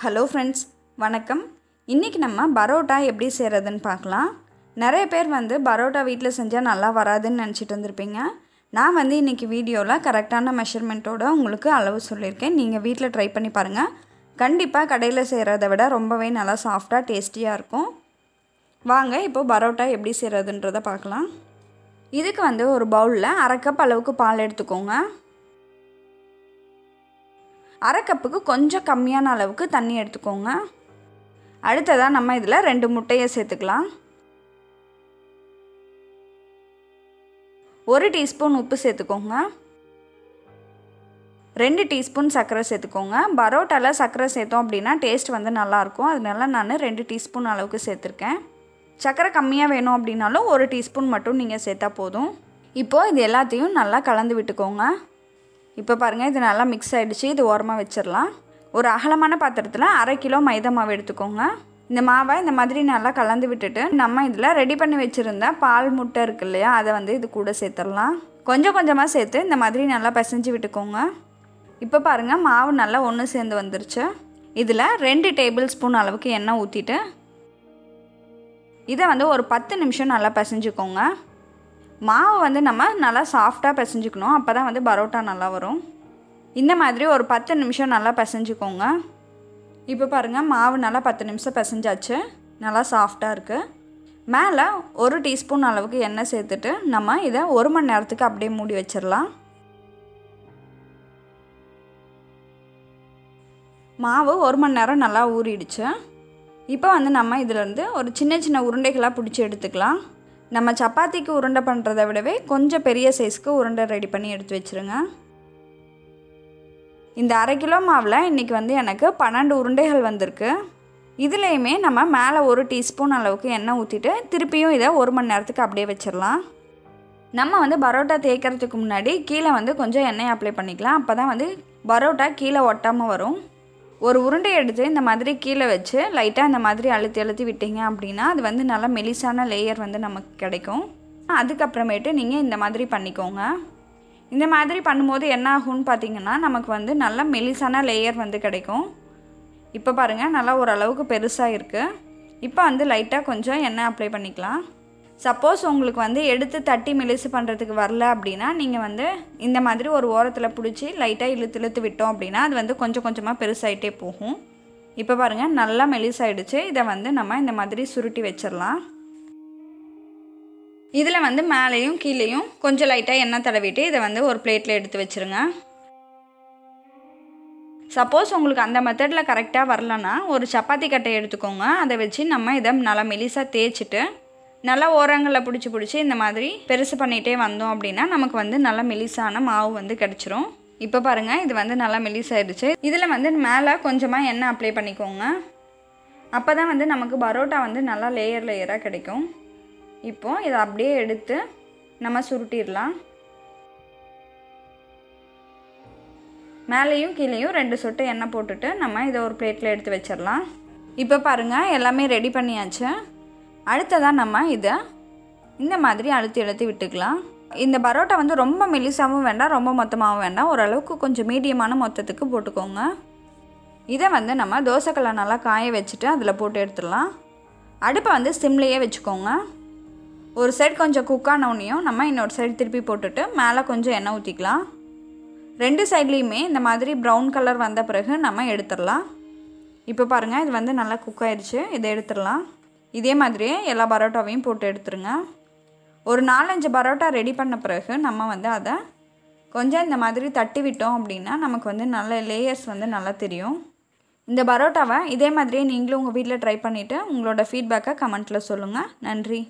Hello friends, வணக்கம். இன்றைக்கி நம்ம பரோட்டா எப்படி செய்கிறதுன்னு பார்க்கலாம். நிறைய பேர் பரோட்டா வீட்டில் செஞ்சால் நல்லா வராதுன்னு நினச்சிட்டு வந்திருப்பீங்க. நான் இன்றைக்கி வீடியோவில் கரெக்டான மெஷர்மெண்ட்டோடு உங்களுக்கு அளவு சொல்லியிருக்கேன். நீங்கள் வீட்டில் ட்ரை பண்ணி பாருங்கள். கண்டிப்பாக கடையில் செய்கிறத விட ரொம்பவே நல்லா சாஃப்டாக டேஸ்டியாக இருக்கும். வாங்க இப்போது பரோட்டா எப்படி செய்கிறதுன்றதை பார்க்கலாம். இதுக்கு ஒரு பவுலில் 1/2 கப் அளவுக்கு பால் எடுத்துக்கோங்க. 1/2 கப்புக்கு கொஞ்சம் கம்மியான அளவுக்கு தண்ணி எடுத்துக்கோங்க. அடுத்ததாக நம்ம இதில் 2 முட்டையை சேர்த்துக்கலாம். 1 டீஸ்பூன் உப்பு சேர்த்துக்கோங்க. 2 டீஸ்பூன் சர்க்கரை சேர்த்துக்கோங்க. பரோட்டாவில் சர்க்கரை சேர்த்தோம் அப்படின்னா டேஸ்ட் நல்லாயிருக்கும். அதனால நான் 2 டீஸ்பூன் அளவுக்கு சேர்த்துருக்கேன். சர்க்கரை கம்மியாக வேணும் அப்படின்னாலும் 1 டீஸ்பூன் மட்டும் நீங்கள் சேர்த்தா போதும். இப்போது இது எல்லாத்தையும் நல்லா கலந்து விட்டுக்கோங்க. இப்போ பாருங்கள், இது நல்லா மிக்ஸ் ஆகிடுச்சு. இது ஓரமாக வச்சிடலாம். ஒரு அகலமான பாத்திரத்தில் 1/2 கிலோ மைதா மாவு எடுத்துக்கோங்க. இந்த மாவை இந்த மாதிரி நல்லா கலந்து விட்டுட்டு நம்ம இதில் ரெடி பண்ணி வச்சுருந்த பால் முட்டை இருக்குது இல்லையா, அதை இது கூட சேர்த்துடலாம். கொஞ்சம் கொஞ்சமாக சேர்த்து இந்த மாதிரி நல்லா பிசைஞ்சு விட்டுக்கோங்க. இப்போ பாருங்கள், மாவு நல்லா ஒன்று சேர்ந்து வந்துருச்சு. இதில் 2 டேபிள் ஸ்பூன் அளவுக்கு எண்ணெய் ஊற்றிட்டு இதை ஒரு 10 நிமிஷம் நல்லா பிசைஞ்சுக்கோங்க. மாவு நம்ம நல்லா சாஃப்டாக பிசைஞ்சுக்கணும். அப்போ தான் பரோட்டா நல்லா வரும். இந்த மாதிரி ஒரு 10 நிமிஷம் நல்லா பிசைஞ்சுக்கோங்க. இப்போ பாருங்கள், மாவு நல்லா 10 நிமிஷம் பிசைஞ்சாச்சு. நல்லா சாஃப்டாக இருக்குது. மேலே 1 டீஸ்பூன் அளவுக்கு எண்ணெய் சேர்த்துட்டு நம்ம இதை 1 மணி நேரத்துக்கு அப்படியே மூடி வச்சிடலாம். மாவு 1 மணி நேரம் நல்லா ஊறிடுச்சு. இப்போ நம்ம இதிலேருந்து ஒரு சின்ன சின்ன உருண்டைகளாக பிடிச்சி எடுத்துக்கலாம். நம்ம சப்பாத்திக்கு உருண்டை பண்ணுறதை விடவே கொஞ்சம் பெரிய சைஸ்க்கு உருண்டை ரெடி பண்ணி எடுத்து வச்சுருங்க. இந்த 1/2 கிலோ மாவில் இன்றைக்கி எனக்கு 12 உருண்டைகள் வந்திருக்கு. இதுலேயுமே நம்ம மேலே 1 டீஸ்பூன் அளவுக்கு எண்ணெய் ஊற்றிட்டு திருப்பியும் இதை 1 மணி நேரத்துக்கு அப்படியே வச்சிடலாம். நம்ம பரோட்டா தேய்க்கிறதுக்கு முன்னாடி கீழே கொஞ்சம் எண்ணெய் அப்ளை பண்ணிக்கலாம். அப்போ தான் பரோட்டா கீழே ஒட்டாமல் வரும். ஒரு உருண்டை எடுத்து இந்த மாதிரி கீழே வச்சு லைட்டாக இந்த மாதிரி அழுத்தி அழுத்தி விட்டீங்க அப்படின்னா அது நல்லா மெலிசான லேயர் நமக்கு கிடைக்கும். அதுக்கப்புறமேட்டு நீங்கள் இந்த மாதிரி பண்ணிக்கோங்க. இந்த மாதிரி பண்ணும்போது என்ன ஆகும்னு பார்த்தீங்கன்னா நமக்கு நல்லா மெலிசான லேயர் கிடைக்கும். இப்போ பாருங்கள், நல்லா ஓரளவுக்கு பெருசாக இருக்குது. இப்போ லைட்டாக கொஞ்சம் எண்ணெய் அப்ளை பண்ணிக்கலாம். சப்போஸ் உங்களுக்கு எடுத்து தட்டி மெலிசு பண்ணுறதுக்கு வரல அப்படின்னா நீங்கள் இந்த மாதிரி ஒரு ஓரத்தில் பிடிச்சி லைட்டாக இழுத்து இழுத்து விட்டோம் அப்படின்னா அது கொஞ்சம் கொஞ்சமாக பெருசாகிட்டே போகும். இப்போ பாருங்கள், நல்லா மெலிசாயிடுச்சு. இதை நம்ம இந்த மாதிரி சுருட்டி வச்சிடலாம். இதில் மேலேயும் கீழேயும் கொஞ்சம் லைட்டாக எண்ணெய் தடவிட்டு இதை ஒரு பிளேட்டில் எடுத்து வச்சுருங்க. சப்போஸ் உங்களுக்கு அந்த மெத்தடில் கரெக்டாக வரலன்னா ஒரு சப்பாத்தி கட்டை எடுத்துக்கோங்க. அதை வச்சு நம்ம இதை நல்லா மெலிசாக தேய்ச்சிட்டு நல்லா ஓரங்களில் பிடிச்சி இந்த மாதிரி பெருசு பண்ணிகிட்டே வந்தோம் அப்படின்னா நமக்கு நல்லா மெலிசான மாவு கிடச்சிரும். இப்போ பாருங்கள், இது நல்லா மெலிசாயிடுச்சு. இதில் மேலே கொஞ்சமாக எண்ணெய் அப்ளை பண்ணிக்கோங்க. அப்போ தான் நமக்கு பரோட்டா நல்லா லேயர் லேயராக கிடைக்கும். இப்போது இதை அப்படியே எடுத்து நம்ம சுருட்டிடலாம். மேலேயும் கீழேயும் 2 சொட்டு எண்ணெய் போட்டுட்டு நம்ம இதை ஒரு பிளேட்டில் எடுத்து வச்சிடலாம். இப்போ பாருங்கள், எல்லாமே ரெடி பண்ணியாச்சு. அடுத்ததாக நம்ம இதை இந்த மாதிரி அழுத்தி அழுத்தி விட்டுக்கலாம். இந்த பரோட்டா ரொம்ப மெலிசாகவும் வேண்டாம், ரொம்ப மொத்தமாகவும் வேண்டாம். ஓரளவுக்கு கொஞ்சம் மீடியமான மொத்தத்துக்கு போட்டுக்கோங்க. இதை நம்ம தோசைக்கல்லை நல்லா காய வச்சுட்டு அதில் போட்டு எடுத்துடலாம். அடுப்பை சிம்லேயே வச்சுக்கோங்க. ஒரு சைடு கொஞ்சம் குக்கானோனையும் நம்ம இன்னொரு சைடு திருப்பி போட்டுட்டு மேலே கொஞ்சம் எண்ணெய் ஊற்றிக்கலாம். 2 சைட்லேயுமே இந்த மாதிரி ப்ரௌன் கலர் வந்த பிறகு நம்ம எடுத்துடலாம். இப்போ பாருங்கள், இது நல்லா குக் ஆயிடுச்சு. இதை எடுத்துடலாம். இதே மாதிரியே எல்லா பரோட்டாவையும் போட்டு எடுத்துருங்க. ஒரு 4-5 பரோட்டா ரெடி பண்ண பிறகு நம்ம அதை கொஞ்சம் இந்த மாதிரி தட்டி விட்டோம் அப்படின்னா நமக்கு நல்ல லேயர்ஸ் நல்லா தெரியும். இந்த பரோட்டாவை இதே மாதிரியே நீங்களும் உங்கள் வீட்டில் ட்ரை பண்ணிவிட்டு உங்களோட ஃபீட்பேக்கை கமெண்ட்டில் சொல்லுங்கள். நன்றி.